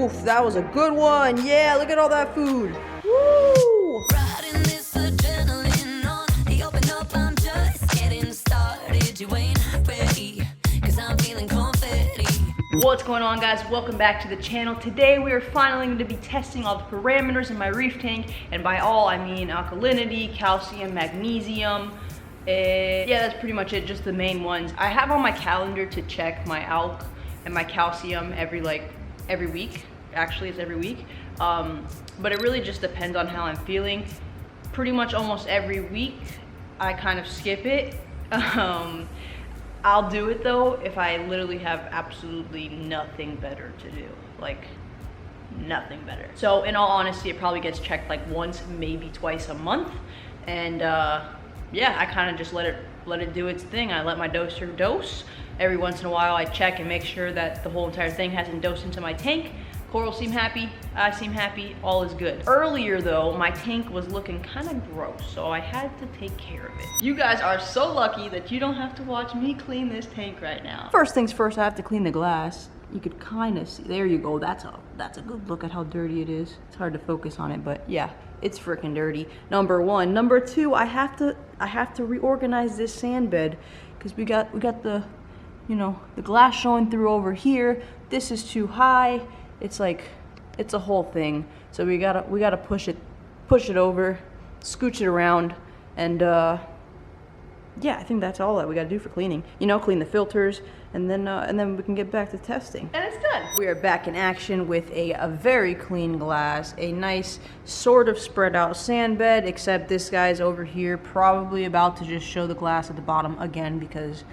Oof, that was a good one. Yeah, look at all that food. Woo! Riding this adrenaline on the open up, I'm just getting started. You ain't ready, 'cause I'm feeling confetti. What's going on, guys? Welcome back to the channel. Today we are finally going to be testing all the parameters in my reef tank, and by all I mean alkalinity, calcium, magnesium. Yeah, that's pretty much it, just the main ones. I have on my calendar to check my ALK and my calcium every week. Actually, it's every week. But it really just depends on how I'm feeling. Pretty much almost every week, I kind of skip it. I'll do it though if I literally have absolutely nothing better to do. Like, nothing better. So in all honesty, it probably gets checked like once, maybe twice a month. And yeah, I kind of just let it do its thing. I let my doser dose. Every once in a while I check and make sure that the whole entire thing hasn't dosed into my tank. Corals seem happy, I seem happy, all is good. Earlier though, my tank was looking kind of gross, so I had to take care of it. You guys are so lucky that you don't have to watch me clean this tank right now. First things first, I have to clean the glass. You could kind of see, there you go, that's a good look at how dirty it is. It's hard to focus on it, but yeah, it's freaking dirty. Number one. Number two, I have to reorganize this sand bed because we got the, you know, the glass showing through over here. This is too high. It's like, it's a whole thing. So we gotta push it over, scooch it around, and yeah, I think that's all that we gotta do for cleaning. You know, clean the filters, and then we can get back to testing. And it's done. We are back in action with a very clean glass, a nice sort of spread out sand bed, except this guy's over here probably about to just show the glass at the bottom again because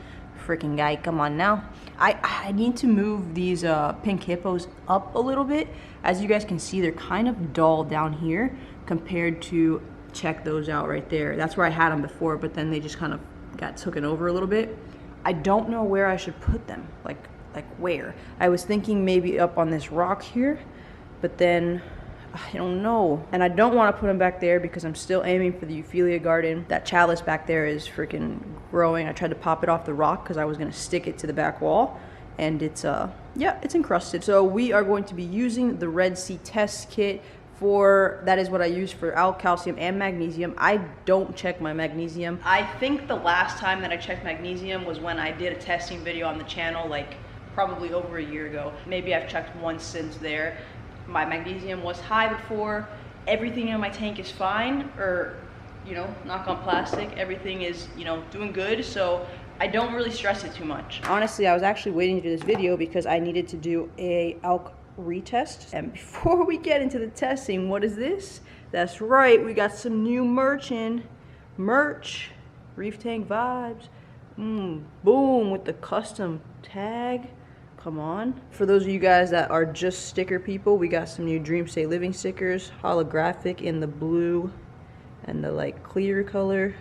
freaking guy, come on now. I need to move these pink hippos up a little bit. As you guys can see, they're kind of dull down here compared to, check those out right there. That's where I had them before, but then they just kind of got taken over a little bit. I don't know where I should put them, like where. I was thinking maybe up on this rock here, but then I don't know. And I don't want to put them back there because I'm still aiming for the Euphilia garden. That chalice back there is freaking growing. I tried to pop it off the rock because I was going to stick it to the back wall. And it's, yeah, it's encrusted. So we are going to be using the Red Sea test kit for, that is what I use for ALK, calcium, and magnesium. I don't check my magnesium. I think the last time that I checked magnesium was when I did a testing video on the channel, like probably over a year ago. Maybe I've checked once since there. My magnesium was high before. Everything in my tank is fine, or, you know, knock on plastic, everything is, you know, doing good, so I don't really stress it too much. Honestly, I was actually waiting to do this video because I needed to do a ALK retest. And before we get into the testing, what is this? That's right, we got some new merch in. Merch, Reef Tank vibes. Boom, with the custom tag. Come on. For those of you guys that are just sticker people, we got some new Dream Stay Living stickers, holographic in the blue and the like clear color.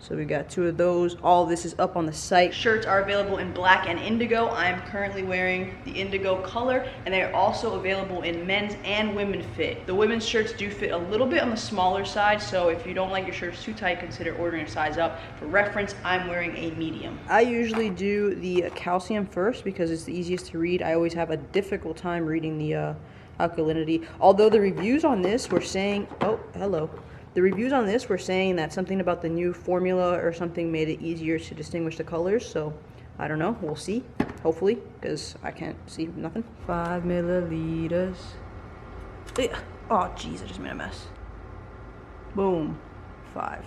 So we got 2 of those. All this is up on the site. Shirts are available in black and indigo. I'm currently wearing the indigo color, and they are also available in men's and women fit. The women's shirts do fit a little bit on the smaller side, so if you don't like your shirts too tight, consider ordering a size up. For reference, I'm wearing a medium. I usually do the calcium first because it's the easiest to read. I always have a difficult time reading the alkalinity. Although the reviews on this were saying, oh, hello. The reviews on this were saying that something about the new formula or something made it easier to distinguish the colors, so I don't know, we'll see, hopefully, because I can't see nothing. 5 milliliters. Oh jeez, I just made a mess. Boom, 5.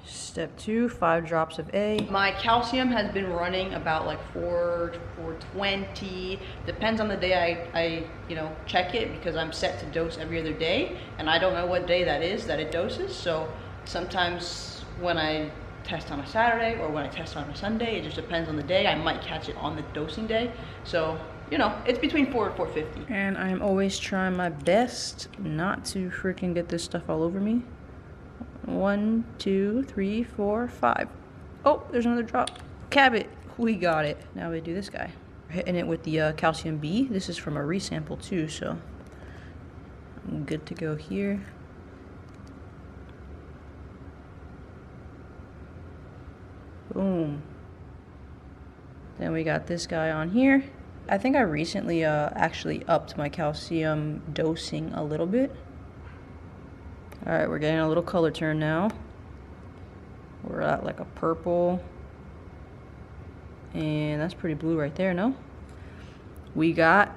Step 2, 5 drops of A. My calcium has been running about like 420. Depends on the day I you know, check it because I'm set to dose every other day, and I don't know what day that is that it doses. So sometimes when I test on a Saturday or when I test on a Sunday, it just depends on the day. I might catch it on the dosing day. So, you know, it's between 4 and 450. And I'm always trying my best not to freaking get this stuff all over me. 1, 2, 3, 4, 5. Oh, there's another drop. Cabot, we got it. Now we do this guy. We're hitting it with the calcium B. This is from a resample too, so I'm good to go here. Boom. Then we got this guy on here. I think I recently actually upped my calcium dosing a little bit. All right, we're getting a little color turn now. We're at like a purple. And that's pretty blue right there, no? We got,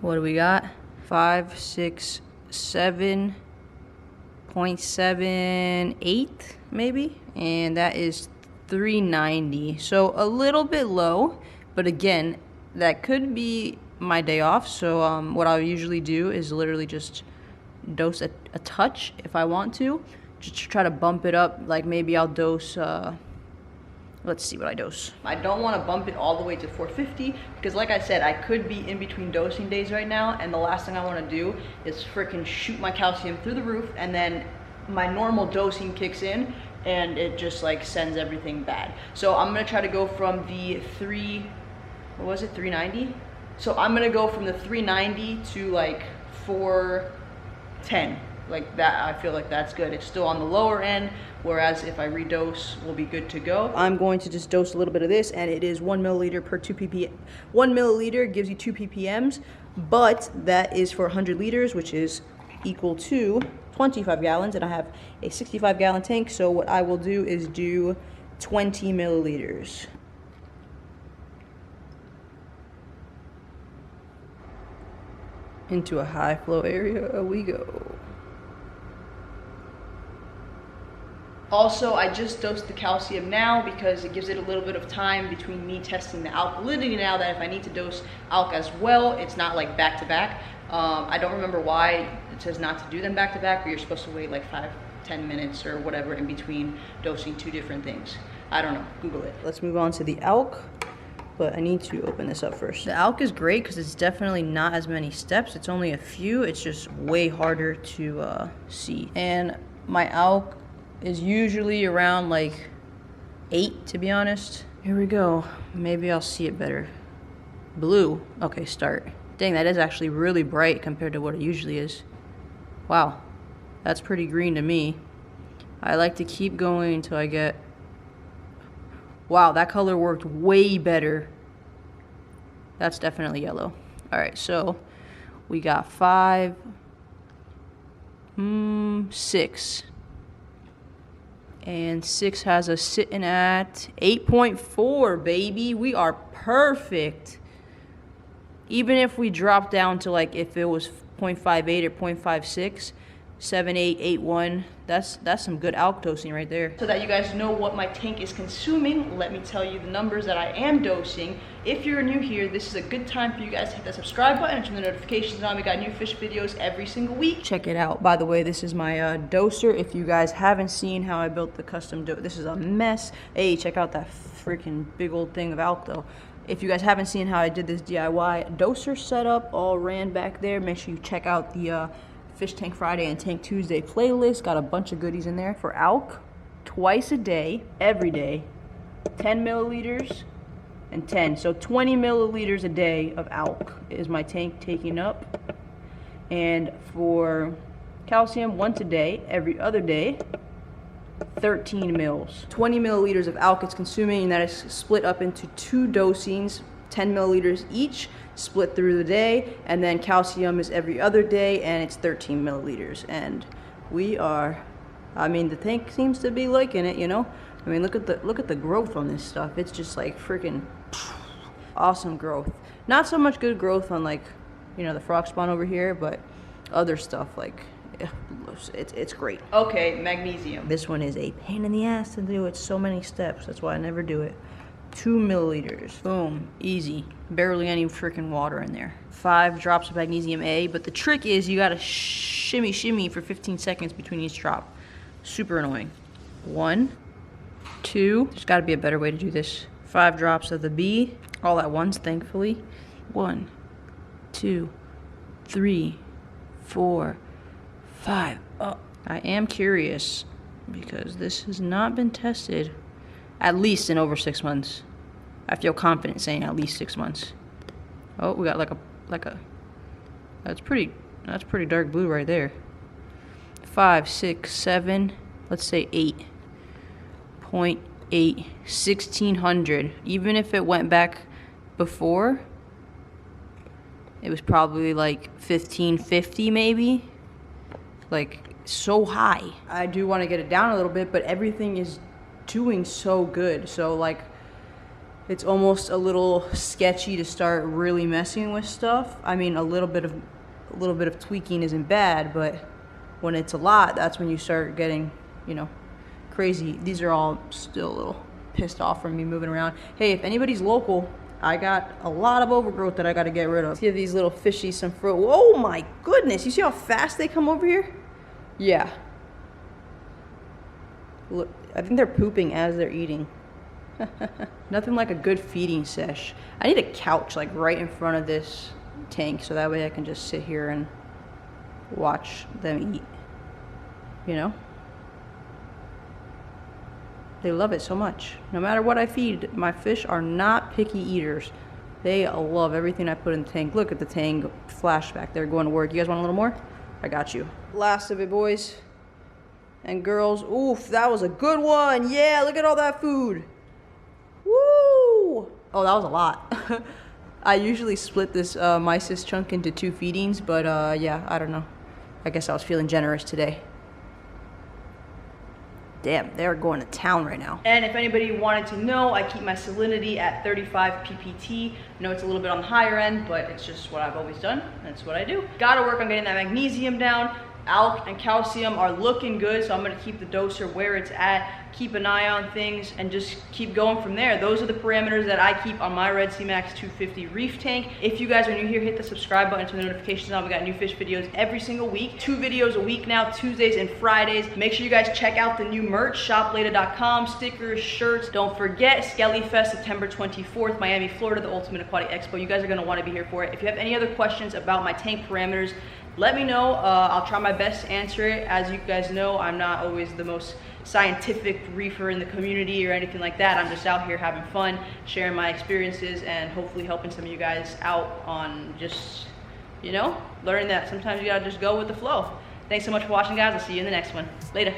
what do we got? 5, 6, 7.78 maybe, and that is 390. So a little bit low, but again, that could be my day off. So what I usually do is literally just dose a touch if I want to, just to try to bump it up. Like maybe I'll dose. Let's see what I dose. I don't want to bump it all the way to 450 because like I said, I could be in between dosing days right now, and the last thing I want to do is freaking shoot my calcium through the roof, and then my normal dosing kicks in and it just like sends everything bad. So I'm going to try to go from the 390? So I'm going to go from the 390 to like 410. Like that, I feel like that's good. It's still on the lower end, whereas if I redose, we'll be good to go. I'm going to just dose a little bit of this, and it is 1 milliliter per 2 ppm. 1 milliliter gives you 2 ppms, but that is for 100 liters, which is equal to 25 gallons, and I have a 65-gallon tank, so what I will do is do 20 milliliters. Into a high flow area we go. Also, I just dosed the calcium now because it gives it a little bit of time between me testing the alkalinity now, that if I need to dose ALK as well, it's not like back to back. I don't remember why it says not to do them back to back, but you're supposed to wait like 5-10 minutes or whatever in between dosing two different things. I don't know, Google it. Let's move on to the ALK, but I need to open this up first. The ALK is great because it's definitely not as many steps. It's only a few. It's just way harder to see. And my ALK is usually around like 8, to be honest. Here we go. Maybe I'll see it better. Blue. Okay, start. Dang, that is actually really bright compared to what it usually is. Wow, that's pretty green to me. I like to keep going until I get... Wow, that color worked way better. That's definitely yellow. All right, so we got 5, 6. And 6 has us sitting at 8.4, baby. We are perfect. Even if we drop down to like, if it was 0.58 or 0.56, 7881, that's some good ALK dosing right there. So that you guys know what my tank is consuming, let me tell you the numbers that I am dosing. If you're new here, this is a good time for you guys to hit that subscribe button and turn the notifications on. We got new fish videos every single week. Check it out. By the way, this is my doser. If you guys haven't seen how I built the custom doser, this is a mess. Hey, check out that freaking big old thing of ALK though. If you guys haven't seen how I did this DIY doser setup, all ran back there. Make sure you check out the Fish Tank Friday and Tank Tuesday playlist. Got a bunch of goodies in there. For ALK, twice a day, every day, 10 milliliters and 10. So 20 milliliters a day of ALK is my tank taking up. And for calcium, once a day, every other day, 13 mils. 20 milliliters of ALK it's consuming, and that is split up into 2 dosings, 10 milliliters each, split through the day, and then calcium is every other day, and it's 13 milliliters. And we are, I mean, the tank seems to be liking it, you know? I mean, look at the growth on this stuff. It's just like freaking awesome growth. Not so much good growth on, like, you know, the frog spawn over here, but other stuff, like, it's great. Okay, magnesium. This one is a pain in the ass to do. It's so many steps. That's why I never do it. 2 milliliters. Boom. Easy. Barely any freaking water in there. 5 drops of magnesium A, but the trick is you gotta shimmy for 15 seconds between each drop. Super annoying. 1, 2. There's gotta be a better way to do this. 5 drops of the B, all at once, thankfully. 1, 2, 3, 4, 5. Oh, I am curious because this has not been tested at least in over 6 months. I feel confident saying at least 6 months. Oh, we got like a that's pretty dark blue right there. 5, 6, 7, let's say 8.8, 1600. Even if it went back before, it was probably like 1550 maybe. Like, so high. I do want to get it down a little bit, but everything is doing so good. So like, it's almost a little sketchy to start really messing with stuff. I mean, a little bit of tweaking isn't bad, but when it's a lot, that's when you start getting, you know, crazy. These are all still a little pissed off from me moving around. Hey, if anybody's local, I got a lot of overgrowth that I got to get rid of. Give these little fishies some fruit. Oh my goodness, you see how fast they come over here? Yeah. Look, I think they're pooping as they're eating. Nothing like a good feeding sesh. I need a couch like right in front of this tank so that way I can just sit here and watch them eat. You know? They love it so much. No matter what I feed, my fish are not picky eaters. They love everything I put in the tank. Look at the tank flashback. They're going to work. You guys want a little more? I got you. Last of it, boys and girls. Oof, that was a good one. Yeah, look at all that food. Woo! Oh, that was a lot. I usually split this mysis chunk into 2 feedings, but yeah, I don't know. I guess I was feeling generous today. Damn, they're going to town right now. And if anybody wanted to know, I keep my salinity at 35 ppt. I know it's a little bit on the higher end, but it's just what I've always done. That's what I do. Gotta work on getting that magnesium down. ALK and calcium are looking good, so I'm gonna keep the doser where it's at, keep an eye on things, and just keep going from there. Those are the parameters that I keep on my Red Sea Max 250 Reef tank. If you guys are new here, hit the subscribe button, turn the notifications on. We got new fish videos every single week. 2 videos a week now, Tuesdays and Fridays. Make sure you guys check out the new merch, shopleda.com, stickers, shirts. Don't forget, Skelly Fest, September 24th, Miami, Florida, the Ultimate Aquatic Expo. You guys are gonna wanna be here for it. If you have any other questions about my tank parameters, let me know. I'll try my best to answer it. As you guys know, I'm not always the most scientific reefer in the community or anything like that. I'm just out here having fun, sharing my experiences, and hopefully helping some of you guys out on just, you know, learning that sometimes you gotta just go with the flow. Thanks so much for watching, guys. I'll see you in the next one. Later.